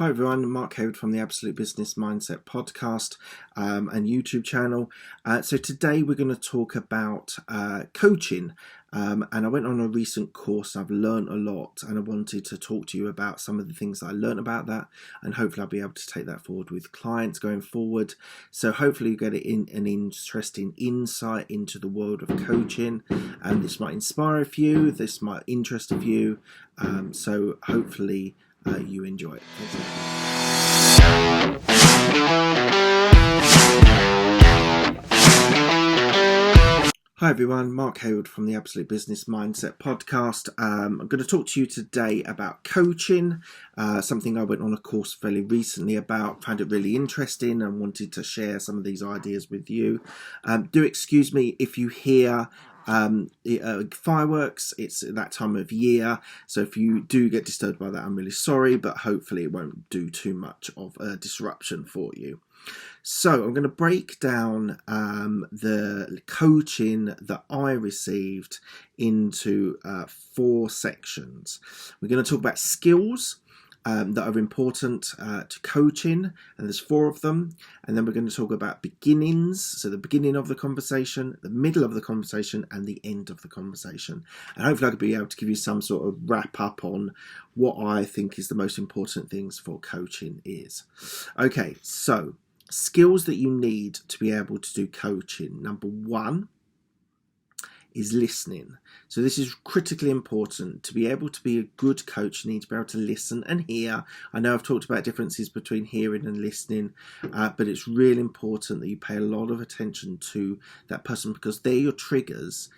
Hi everyone, Mark Hayward from the Absolute Business Mindset podcast and YouTube channel. So today we're going to talk about coaching. And I went on a recent course. I've learned a lot and I wanted to talk to you about some of the things that I learned about that, and hopefully I'll be able to take that forward with clients going forward. So hopefully you get an interesting insight into the world of coaching, and this might inspire a few, this might interest a few. So hopefully you enjoy it. Hi everyone, Mark Hayward from the Absolute Business Mindset podcast. I'm going to talk to you today about coaching, something I went on a course fairly recently about, found it really interesting and wanted to share some of these ideas with you. Do excuse me if you hear fireworks. It's that time of year, so if you do get disturbed by that, I'm really sorry, but hopefully it won't do too much of a disruption for you. So I'm going to break down the coaching that I received into 4 sections. We're going to talk about skills that are important to coaching, and there's 4 of them. And then we're going to talk about beginnings, so the beginning of the conversation, the middle of the conversation, and the end of the conversation. And hopefully I could be able to give you some sort of wrap up on what I think is the most important things for coaching is. Okay, so skills that you need to be able to do coaching. Number 1 is listening. So this is critically important. To be able to be a good coach, you need to be able to listen and hear. I know I've talked about differences between hearing and listening, but it's really important that you pay a lot of attention to that person, because they're your triggers.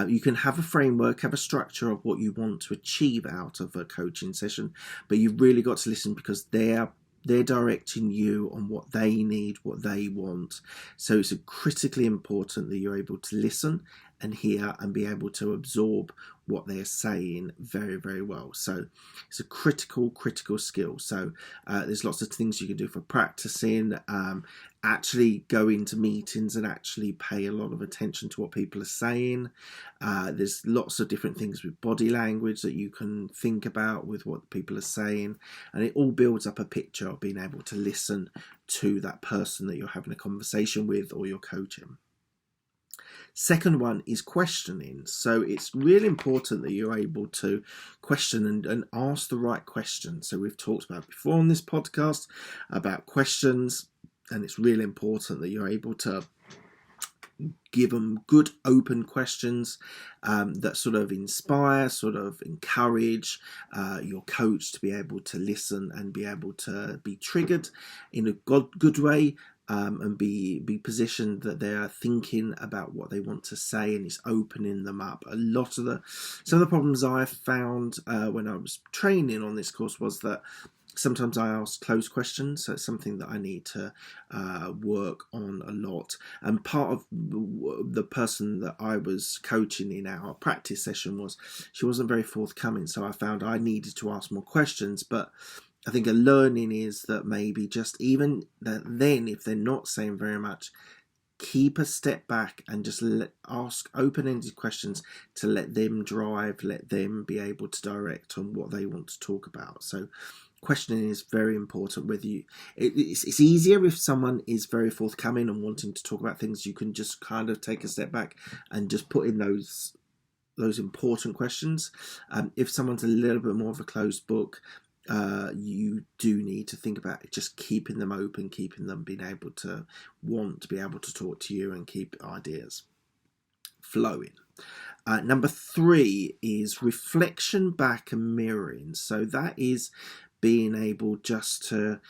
You can have a framework, have a structure of what you want to achieve out of a coaching session, but you've really got to listen, because they're directing you on what they need, what they want. So it's critically important that you're able to listen and hear and be able to absorb what they're saying very, very well. So it's a critical skill. So there's lots of things you can do for practicing, actually go into meetings and actually pay a lot of attention to what people are saying. There's lots of different things with body language that you can think about with what people are saying, and it all builds up a picture of being able to listen to that person that you're having a conversation with or you're coaching. Second one is questioning. So it's really important that you're able to question and ask the right questions. So we've talked about before on this podcast about questions, and it's really important that you're able to give them good open questions that sort of inspire, sort of encourage your coach to be able to listen and be able to be triggered in a good way. And be positioned that they are thinking about what they want to say, and it's opening them up. Some of the problems I found when I was training on this course was that sometimes I ask closed questions, so it's something that I need to work on a lot. And part of the person that I was coaching in our practice session she wasn't very forthcoming, so I found I needed to ask more questions. But I think a learning is that maybe just even then, if they're not saying very much, keep a step back and just ask open-ended questions to let them drive, let them be able to direct on what they want to talk about. So questioning is very important. It's easier if someone is very forthcoming and wanting to talk about things. You can just kind of take a step back and just put in those important questions. If someone's a little bit more of a closed book, you do need to think about just keeping them open, keeping them being able to want to be able to talk to you and keep ideas flowing. Number 3 is reflection back and mirroring. So that is being able just to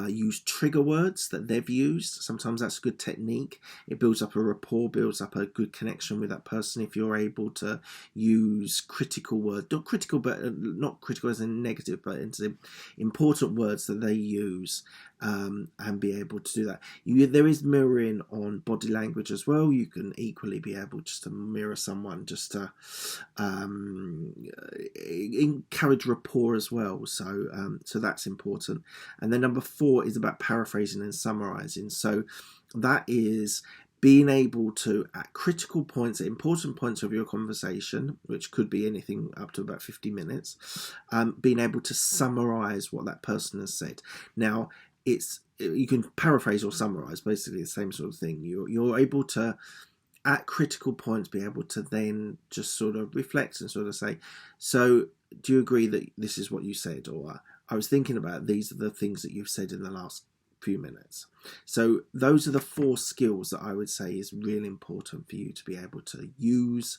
use trigger words that they've used. Sometimes that's a good technique. It builds up a rapport, builds up a good connection with that person if you're able to use critical words, not critical, but not critical as in negative, but into important words that they use, and be able to do that. There is mirroring on body language as well. You can equally be able just to mirror someone, just to encourage rapport as well. So that's important. And then number 4 is about paraphrasing and summarizing. So that is being able to, at critical points, at important points of your conversation, which could be anything up to about 50 minutes, being able to summarize what that person has said. Now, you can paraphrase or summarize, basically the same sort of thing. You're able to, at critical points, be able to then just sort of reflect and sort of say, so do you agree that this is what you said? Or I was thinking about these are the things that you've said in the last few minutes. So those are the 4 skills that I would say is really important for you to be able to use,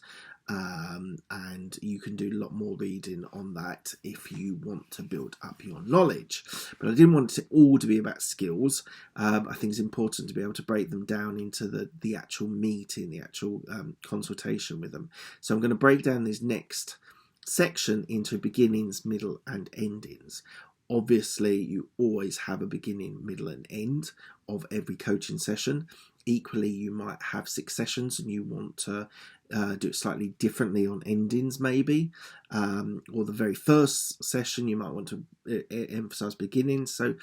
and you can do a lot more reading on that if you want to build up your knowledge. But I didn't want it all to be about skills. I think it's important to be able to break them down into the actual meeting, the actual consultation with them. So I'm going to break down this next section into beginnings, middle and endings. Obviously, you always have a beginning, middle and end of every coaching session. Equally, you might have 6 sessions and you want to do it slightly differently on endings maybe, or the very first session you might want to emphasize beginnings. So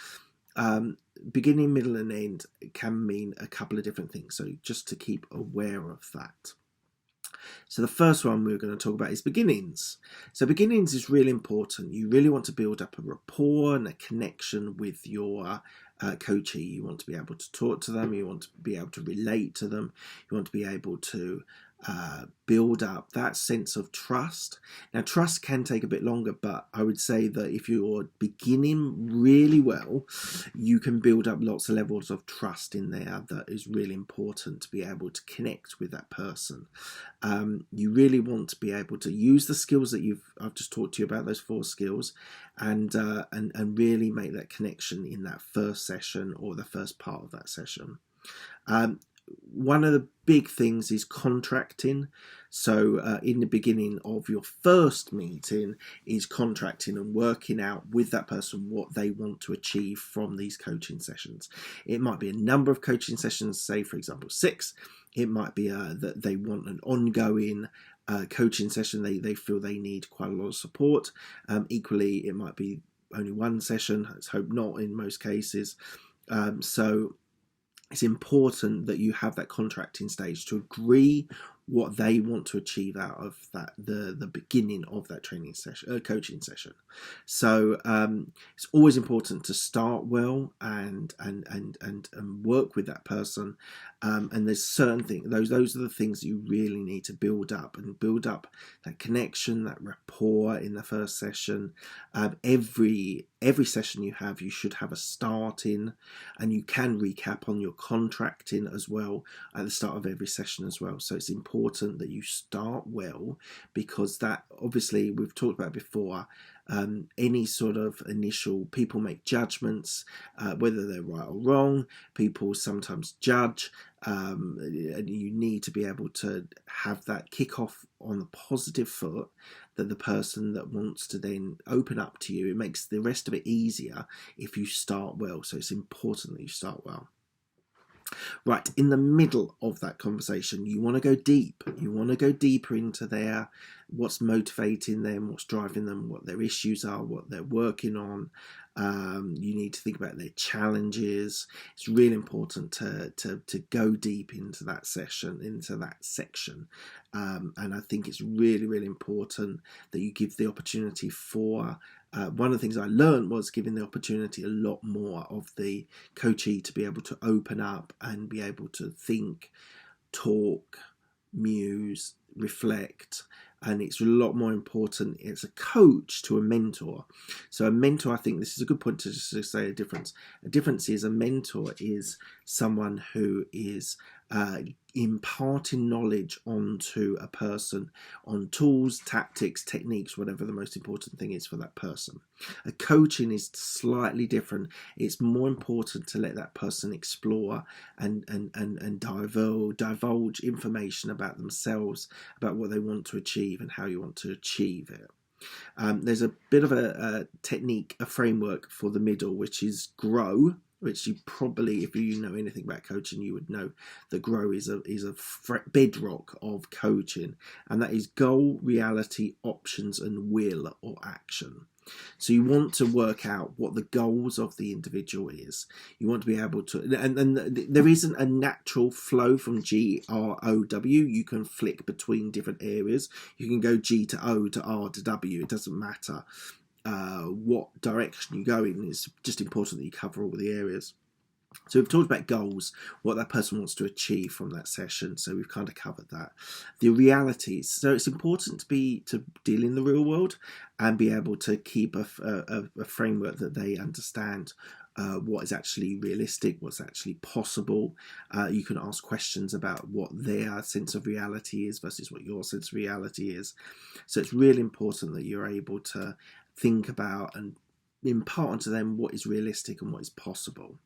beginning, middle and end can mean a couple of different things, so just to keep aware of that. So the first one we're going to talk about is beginnings. So beginnings is really important. You really want to build up a rapport and a connection with your coachee. You want to be able to talk to them. You want to be able to relate to them. You want to be able to build up that sense of trust. Now, trust can take a bit longer, but I would say that if you're beginning really well, you can build up lots of levels of trust in there that is really important to be able to connect with that person. You really want to be able to use the skills that I've just talked to you about, those 4 skills, and really make that connection in that first session or the first part of that session. One of the big things is contracting. So in the beginning of your first meeting is contracting and working out with that person what they want to achieve from these coaching sessions. It might be a number of coaching sessions, say for example 6. It might be that they want an ongoing coaching session. They feel they need quite a lot of support. Equally, it might be only 1 session. Let's hope not in most cases. So it's important that you have that contracting stage to agree what they want to achieve out of that the beginning of that training session, coaching session. So it's always important to start well and work with that person. And there's certain things; those are the things that you really need to build up that connection, that rapport in the first session. Every session you have, you should have a start in, and you can recap on your contracting as well at the start of every session as well. So it's important that you start well, because that, obviously, we've talked about before, any sort of initial, people make judgments, whether they're right or wrong. People sometimes judge, and you need to be able to have that kick off on a positive foot, that the person that wants to then open up to you, it makes the rest of it easier if you start well. So it's important that you start well. Right, in the middle of that conversation, you want to go deep. You want to go deeper into what's motivating them, what's driving them, what their issues are, what they're working on. You need to think about their challenges. It's really important to go deep into that session, into that section. And I think it's really, really important that you give the opportunity for one of the things I learned was giving the opportunity a lot more of the coachee to be able to open up and be able to think, talk, muse, reflect. And it's a lot more important as a coach to a mentor. So a mentor, I think this is a good point to just say a difference. A difference is a mentor is someone who is imparting knowledge onto a person on tools, tactics, techniques, whatever the most important thing is for that person. A coaching is slightly different. It's more important to let that person explore and divulge information about themselves, about what they want to achieve and how you want to achieve it. There's a bit of a technique, a framework for the middle, which is GROW, which you probably, if you know anything about coaching, you would know that GROW is a bedrock of coaching, and that is goal, reality, options, and will or action. So you want to work out what the goals of the individual is. You want to be able to, and there isn't a natural flow from G-R-O-W. You can flick between different areas. You can go G to O to R to W. It doesn't matter what direction you go in. It's just important that you cover all the areas. So we've talked about goals, what that person wants to achieve from that session. So we've kind of covered that. The realities. So it's important to deal in the real world and be able to keep a framework that they understand what is actually realistic, what's actually possible. You can ask questions about what their sense of reality is versus what your sense of reality is. So it's really important that you're able to think about and impart onto them what is realistic and what is possible.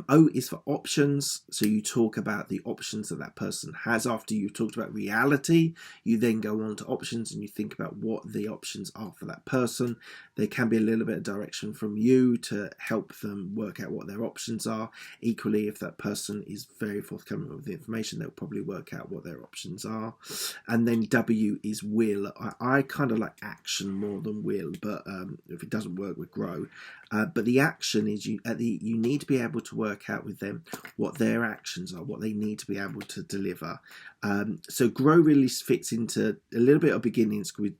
O is for options. So you talk about the options that that person has. After you've talked about reality, you then go on to options and you think about what the options are for that person. There can be a little bit of direction from you to help them work out what their options are. Equally, if that person is very forthcoming with the information, they'll probably work out what their options are. And then W is will. I kind of like action more than will, but if it doesn't work, we grow. But the action is you need to be able to work out with them what their actions are, what they need to be able to deliver. So grow really fits into a little bit of beginnings with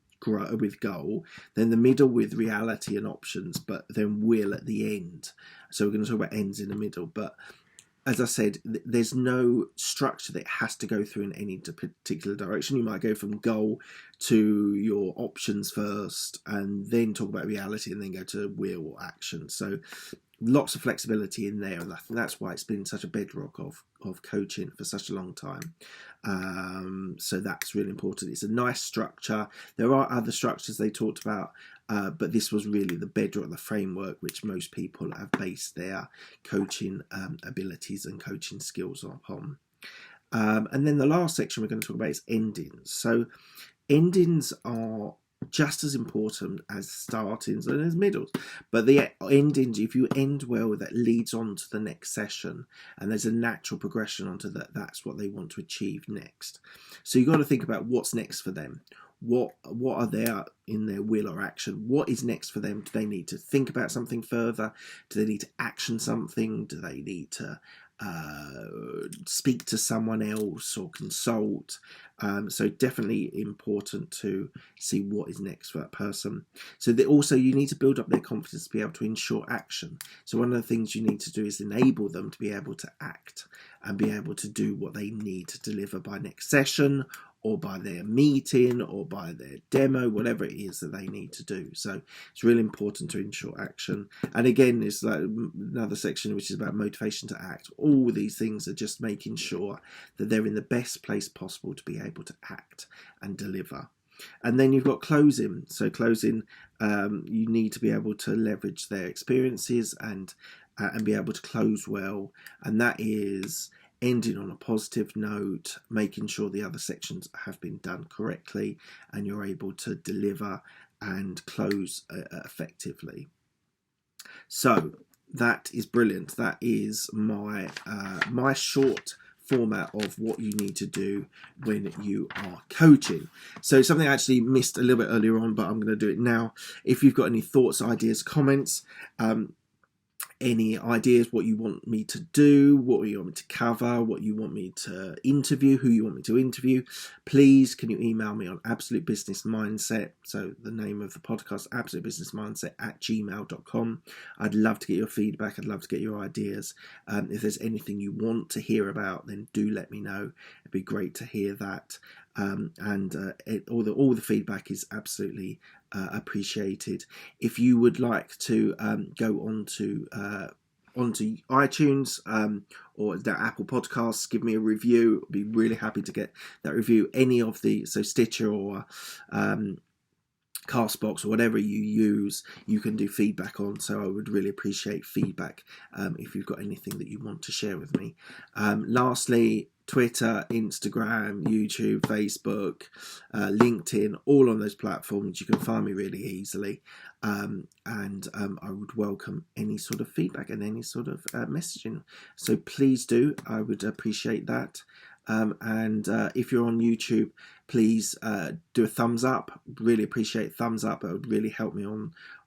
goal, then the middle with reality and options, but then will at the end. So we're going to talk about ends in the middle. But as I said, there's no structure that has to go through in any particular direction. You might go from goal to your options first and then talk about reality and then go to will or action. So lots of flexibility in there, and I think that's why it's been such a bedrock of coaching for such a long time. So that's really important. It's a nice structure. There are other structures they talked about, but this was really the bedrock, the framework which most people have based their coaching abilities and coaching skills upon. And then the last section we're going to talk about is endings. So endings are just as important as startings and as middles, but the endings, if you end well, that leads on to the next session, and there's a natural progression onto that. That's what they want to achieve next. So you've got to think about what's next for them. What are there in their will or action? What is next for them? Do they need to think about something further? Do they need to action something? Do they need to speak to someone else or consult? So definitely important to see what is next for that person. So also you need to build up their confidence to be able to ensure action. So one of the things you need to do is enable them to be able to act and be able to do what they need to deliver by next session, or by their meeting, or by their demo, whatever it is that they need to do. So it's really important to ensure action. And again, it's like another section which is about motivation to act. All these things are just making sure that they're in the best place possible to be able to act and deliver. And then you've got closing. So closing, you need to be able to leverage their experiences and be able to close well. And that is ending on a positive note, making sure the other sections have been done correctly and you're able to deliver and close effectively. So that is brilliant. That is my my short format of what you need to do when you are coaching. So something I actually missed a little bit earlier on, but I'm going to do it now. If you've got any thoughts, ideas, comments, any ideas, what you want me to do, what you want me to cover, what you want me to interview, who you want me to interview, please can you email me on absolutebusinessmindset, so the name of the podcast, absolutebusinessmindset@gmail.com. I'd love to get your feedback. I'd love to get your ideas. If there's anything you want to hear about, then do let me know. It'd be great to hear that. All the feedback is absolutely appreciated. If you would like to go onto iTunes or the Apple Podcasts, give me a review. I'd be really happy to get that review. Any of the Stitcher or Castbox or whatever you use, you can do feedback on. So I would really appreciate feedback if you've got anything that you want to share with me. Lastly, Twitter, Instagram, YouTube, Facebook, LinkedIn, all on those platforms. You can find me really easily. And I would welcome any sort of feedback and any sort of messaging. So please do. I would appreciate that. And if you're on YouTube, please do a thumbs up. Really appreciate thumbs up. That would really help me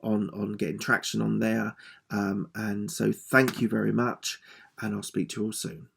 on getting traction on there. And so thank you very much, and I'll speak to you all soon.